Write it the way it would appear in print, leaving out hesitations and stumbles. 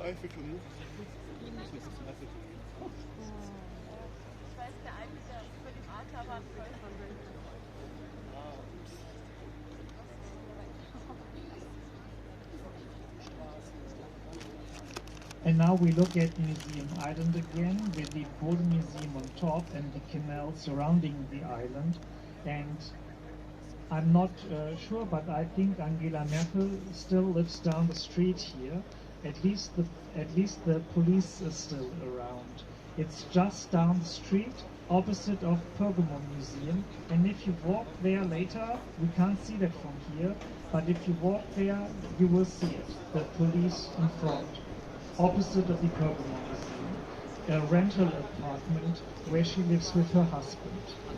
Eiffelturm. Ich weiß, der eine, der über dem Adler war, voll von Bild. And now we look at Museum Island again, with the Bode Museum on top and the canal surrounding the island. And I'm not sure, but I think Angela Merkel still lives down the street here. At least the police is still around. It's just down the street, opposite of Pergamon Museum. And if you walk there later, we can't see that from here, but if you walk there, you will see it. The police in front, opposite of the Pergamon Museum, a rental apartment where she lives with her husband.